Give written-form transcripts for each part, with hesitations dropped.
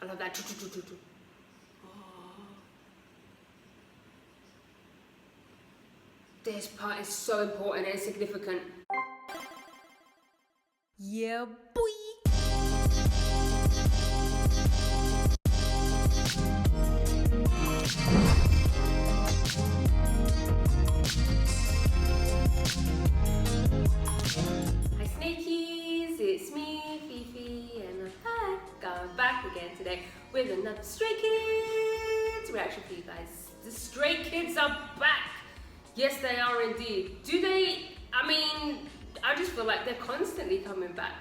I love that. This part is so important and significant. Yeah, boy. Hi Snakies, it's me, Fifi, and I'm back again today with another Stray Kids reaction for you guys. The Stray Kids are back. Yes, they are indeed. Do they? I mean, I just feel like they're constantly coming back.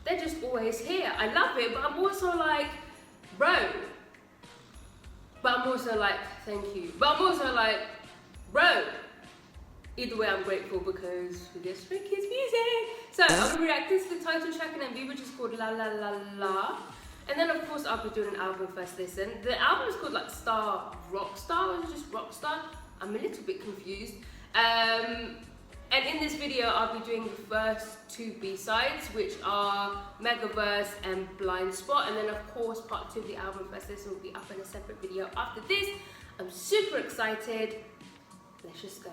They're just always here. I love it, but I'm also like, bro. But I'm also like, thank you. But I'm also like, bro. Either way, I'm grateful because we get Stray Kids music. So I'm gonna be reacting to the title track and MV, which is called La La La La. And then of course I'll be doing an album first listen. The album is called like Star Rockstar, or just Rockstar. I'm a little bit confused. And in this video, I'll be doing the first two B-sides, which are Megaverse and Blind Spot. And then of course, part 2 of the album first listen will be up in a separate video after this. I'm super excited. Let's just go.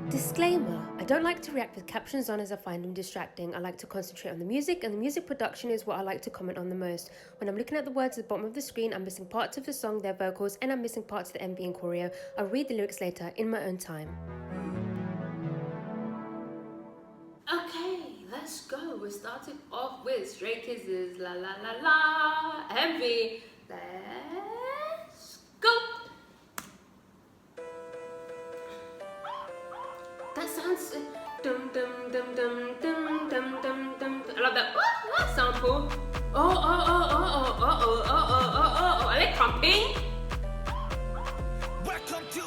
Disclaimer, I don't like to react with captions on as I find them distracting. I like to concentrate on the music, and the music production is what I like to comment on the most. When I'm looking at the words at the bottom of the screen, I'm missing parts of the song, their vocals, and I'm missing parts of the MV and choreo. I'll read the lyrics later in my own time. Okay, let's go. We're starting off with Stray Kids' La La La La MV. Let's go. That sounds dum dum dum dum dum dum dum dum. I love that sample. Oh. Are they crumping? Welcome to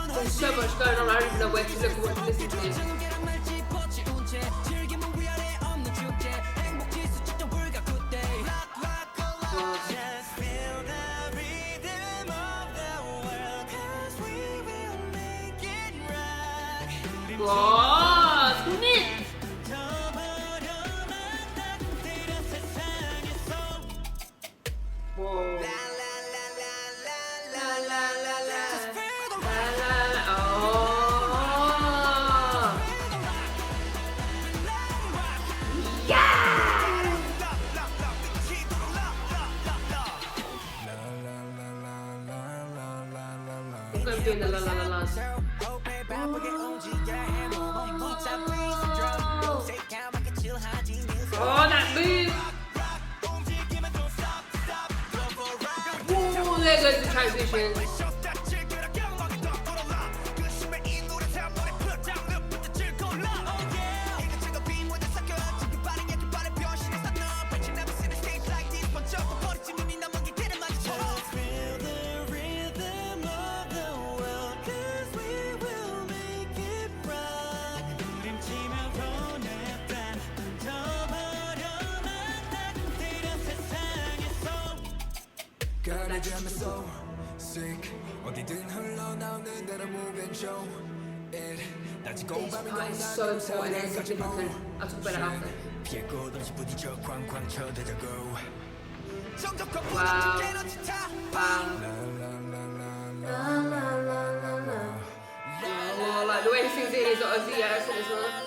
There's so much going on, I don't even know where to look and what to listen to. Wow, snip! Whoa. I'm doing the la la la la. Oh, that move! Ooh, there goes the transition. This part is so important and significant. I'll talk about it after. Wow. Wow. Like the way he sings it is Aussie accent as well.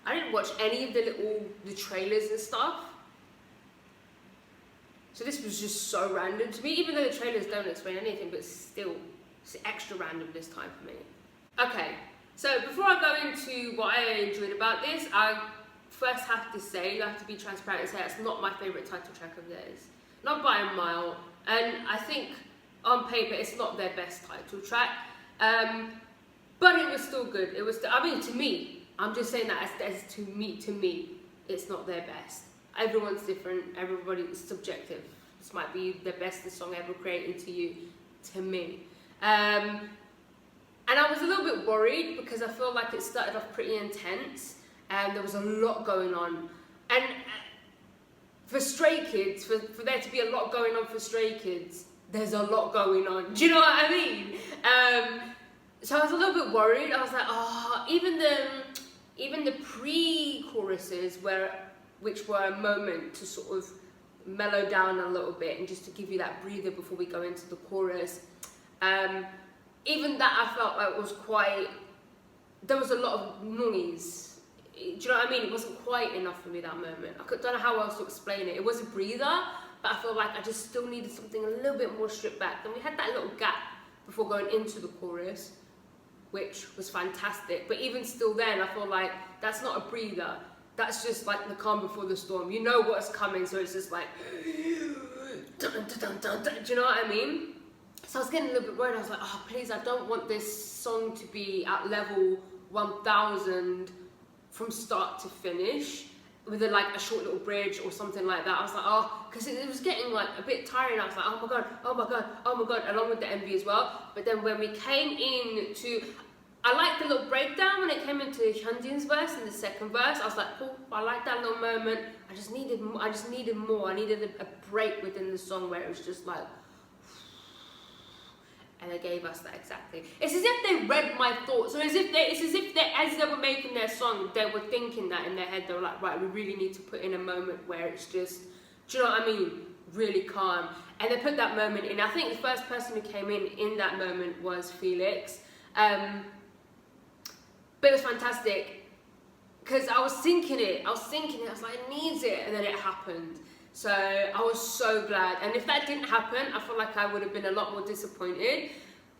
I didn't watch any of the trailers and stuff. So this was just so random to me, even though the trailers don't explain anything, but still, it's extra random this time for me. Okay, so before I go into what I enjoyed about this, I first have to say, I have to be transparent and say that's not my favourite title track of theirs. Not by a mile, and I think on paper it's not their best title track, but it was still good. It was, I mean, to me, I'm just saying that as to me, it's not their best. Everyone's different, everybody's subjective. This might be the best song ever created to you, to me. And I was a little bit worried because I feel like it started off pretty intense and there was a lot going on. And for Stray Kids, for there to be a lot going on for Stray Kids, there's a lot going on. Do you know what I mean? So I was a little bit worried. I was like, oh, even the pre-choruses which were a moment to sort of mellow down a little bit and just to give you that breather before we go into the chorus. Even that I felt like was quite, there was a lot of noise. Do you know what I mean? It wasn't quite enough for me that moment. I don't know how else to explain it. It was a breather, but I felt like I just still needed something a little bit more stripped back. And we had that little gap before going into the chorus, which was fantastic. But even still then, I feel like that's not a breather. That's just like the calm before the storm. You know what's coming, so it's just like, dun, dun, dun, dun, dun. Do you know what I mean? So I was getting a little bit worried. I was like, oh, please, I don't want this song to be at level 1000 from start to finish with like a short little bridge or something like that. I was like, oh, because it was getting like a bit tiring. I was like, oh my god, oh my god, oh my god, along with the MV as well. But then when we came into, I liked the little breakdown when it came into Hyunjin's verse in the second verse. I was like, cool, I like that little moment. I just needed more. I needed a break within the song where it was just like, and they gave us that exactly. It's as if they read my thoughts, or it's as if as they were making their song, they were thinking that in their head. They were like, right, we really need to put in a moment where it's just, do you know what I mean? Really calm. And they put that moment in. I think the first person who came in that moment was Felix. But it was fantastic because I was thinking it. I was like, it needs it, and then it happened. So I was so glad. And if that didn't happen, I feel like I would have been a lot more disappointed.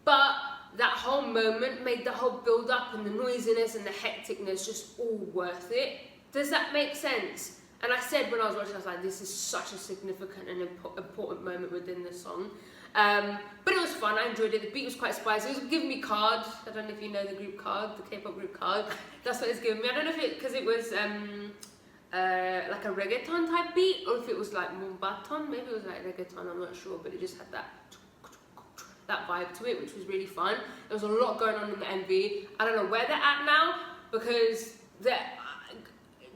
But that whole moment made the whole build up and the noisiness and the hecticness just all worth it. Does that make sense? And I said when I was watching, I was like, this is such a significant and important moment within the song. But it was fun, I enjoyed it. The beat was quite spicy. It was giving me Card. I don't know if you know the group Card, the K-pop group Card. That's what it's giving me. I don't know if because it was like a reggaeton type beat, or if it was like mumbaton. Maybe it was like reggaeton, I'm not sure, but it just had that vibe to it, which was really fun. There was a lot going on in the MV. I don't know where they're at now, because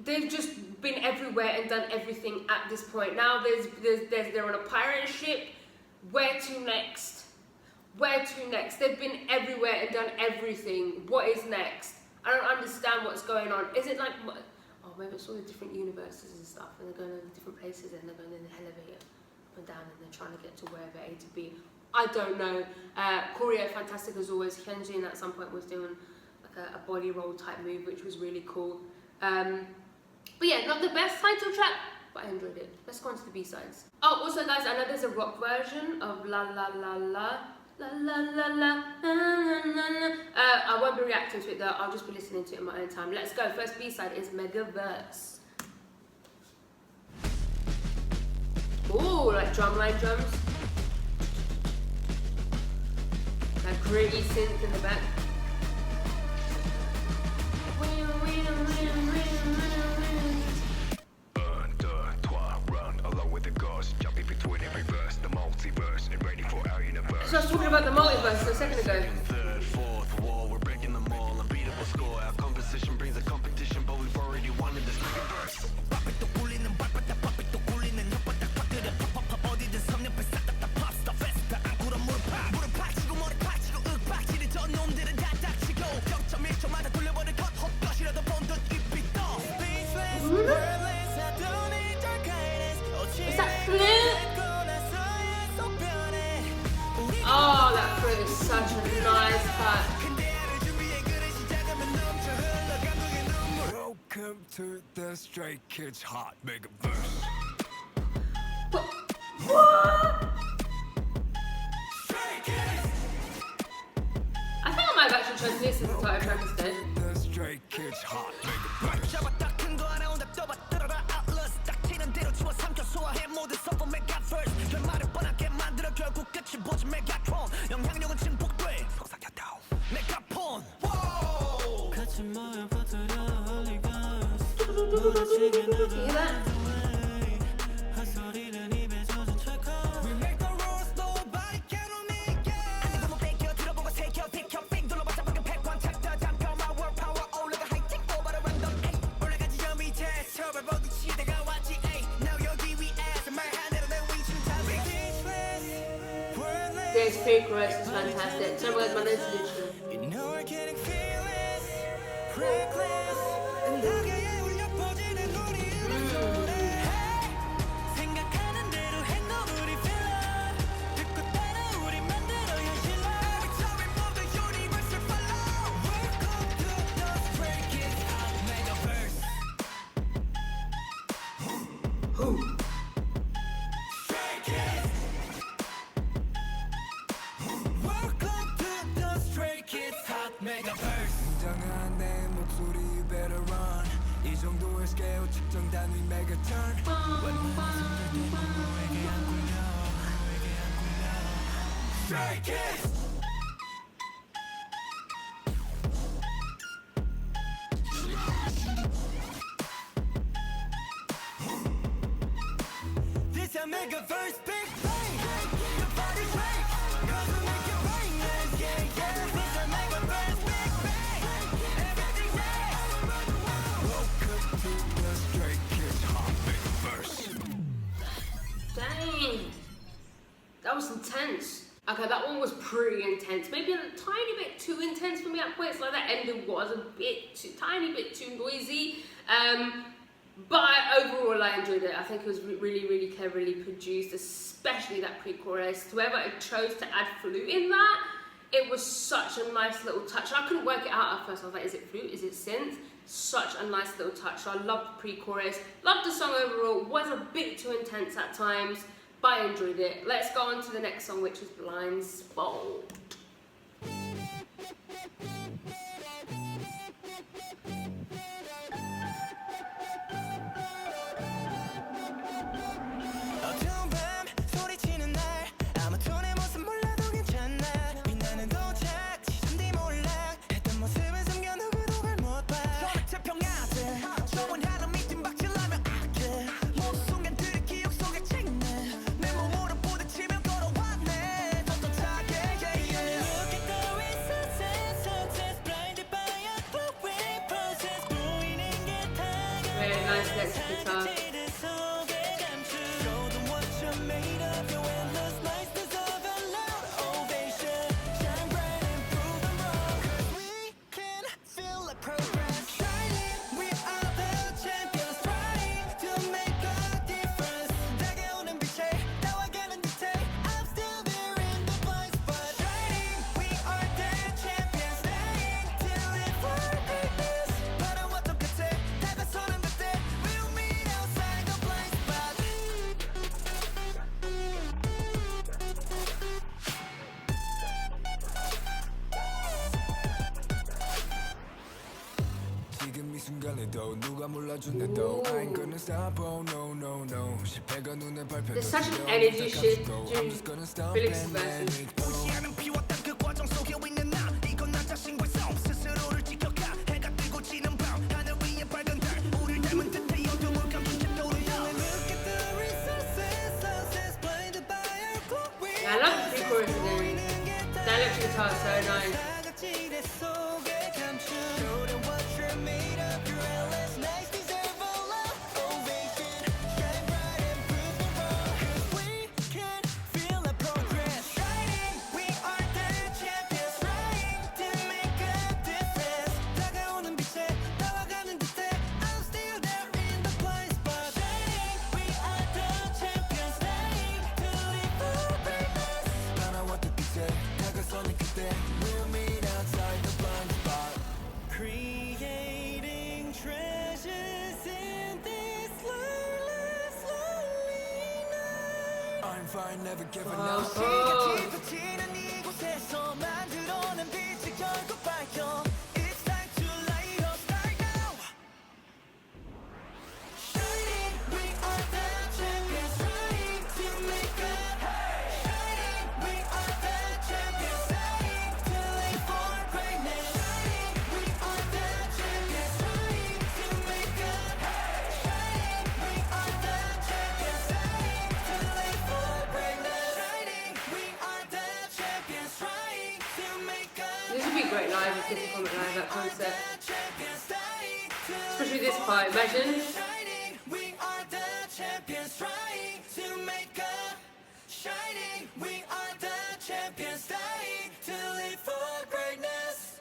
they've just been everywhere and done everything at this point. Now they're on a pirate ship. Where to next? Where to next? They've been everywhere and done everything. What is next? I don't understand what's going on. Is it like, oh, maybe it's all the different universes and stuff, and they're going to different places, and they're going in the elevator up and down, and they're trying to get to wherever A to B. I don't know. Choreo fantastic as always. Hyunjin at some point was doing like a body roll type move, which was really cool. But yeah, not the best title track, but I enjoyed it. Let's go on to the B-sides. Oh, also guys, I know there's a rock version of La La La La. La la la la, la la la. I won't be reacting to it though, I'll just be listening to it in my own time. Let's go, first B-side is Megaverse. Ooh, like drumline drums. That gritty synth in the back. So I was talking about the multiverse a second ago. Third, fourth wall, we're breaking them all. Unbeatable score. Our competition brings a competition, but we've already won in this Megaverse. Is that flute? Oh, that flute is such a nice cut. Welcome to the Stray Kids Hot Megaverse. Woo! chose this as the title track instead. The Stray Kids hot. You hear that? This pre-chorus is fantastic. So was my next edition. You know we're getting fearless, reckless, and 나게 울려 퍼지는 우리의 소리. 생각하는 대로 행동을 fill 듣고 따라 우리 만들어 현실로. Every time we move the universe will follow. Welcome to the Stray Kids hot Megaverse. Stray Kids. Welcome to the Stray Kids hot Megaverse. 굉장한 내 목소리 you better run. 이 정도의 스케일 측정 단위 메가턴. 웬만한 손들도 너에게 안 굴려. Stray Kids. This a Megaverse big bang. The body shake. 'Cause we make it rain. Yeah, yeah, yeah. This a Megaverse big bang. Everything's nice. Welcome to the Stray Kids hot Megaverse. Dang. That was intense. Okay, that one was pretty intense. Maybe a tiny bit too intense for me at points. Like that ending was a bit too, tiny bit too noisy. But overall, I enjoyed it. I think it was really, really cleverly produced, especially that pre-chorus. Whoever chose to add flute in that, it was such a nice little touch. I couldn't work it out at first. I was like, is it flute? Is it synth? Such a nice little touch. So I loved the pre-chorus. Loved the song overall. Was a bit too intense at times, but I enjoyed it. Let's go on to the next song, which is Blindfold. 어두운 밤 소리치는 날 아무도 내 모습 몰라도 괜찮아 빛나는 도착 지금 네 몰락 했던 모습은 숨겨 누구도 걸 못 봐 손에 태평하듯 좋은 하루 밑인 박질라면 악해 모든 순간들이 기억 속에 찍네 내 몸으로 부딪히며 걸어왔네 떳떳하게 yeah, yeah. Look at the way success blinded by a quick process 보이는 게 다가 Very nice next guitar. 지금 이 순간에도 누가 몰라준대도 I ain't gonna stop, oh no no no 실패가 눈에 밟혀도 There's such an energy shift during Felix's verses. 무시하는 비웠던 그 과정 속에 있는 나 이건 나 자신과의 싸움 스스로를 지켜가 해가 뜨고 지는 밤 하늘 위에 밝은 달 우릴 닮은 듯해 어둠을 감춘 채 떠오르려 Look at the resources blinded by our glory Yeah, I love the pre-chorus again. That electric guitar is so nice. Creating treasures in this lonely night. I'm fine, never giving Oh, up oh. 지는 이곳에서 만들어낸 빛을 결국 발견 It's time to light up start now Shining, we are the champions trying to make it Shining, we are the champions trying to live for greatness Shining, we are the champions trying to make it Shining, we are the champions trying to live for greatness Shining, we are the champions trying to make it This would be great live if they perform it live at concert. Especially this part, imagine. Shining, we are the champions trying to make a shining, we are the champions dying to live for greatness.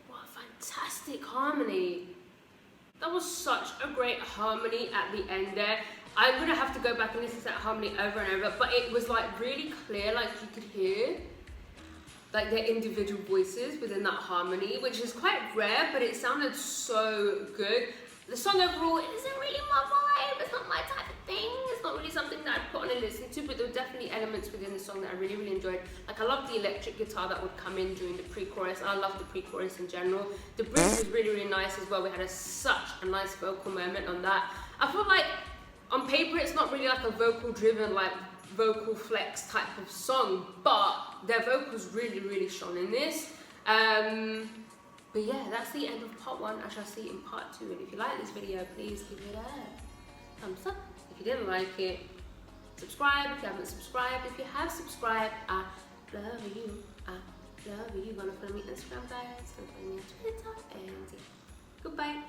What a fantastic harmony. That was such a great harmony at the end there. I'm gonna have to go back and listen to that harmony over and over, but it was like really clear, like you could hear like their individual voices within that harmony, which is quite rare, but it sounded so good. The song overall isn't really my vibe, it's not my type of thing, it's not really something that I'd put on and listen to, but there were definitely elements within the song that I really, really enjoyed. Like I loved the electric guitar that would come in during the pre-chorus, and I loved the pre-chorus in general. The bridge was really, really nice as well. We had such a nice vocal moment on that. I feel like on paper it's not really like a vocal driven, like vocal flex type of song, but their vocals really, really shone in this. But yeah, that's the end of part 1. I shall see you in part 2. And if you like this video, please give it a thumbs up. If you didn't like it, subscribe if you haven't subscribed. If you have subscribed, I love you. I love you. Gonna follow me on Instagram, guys. Gonna follow me on Twitter. And goodbye.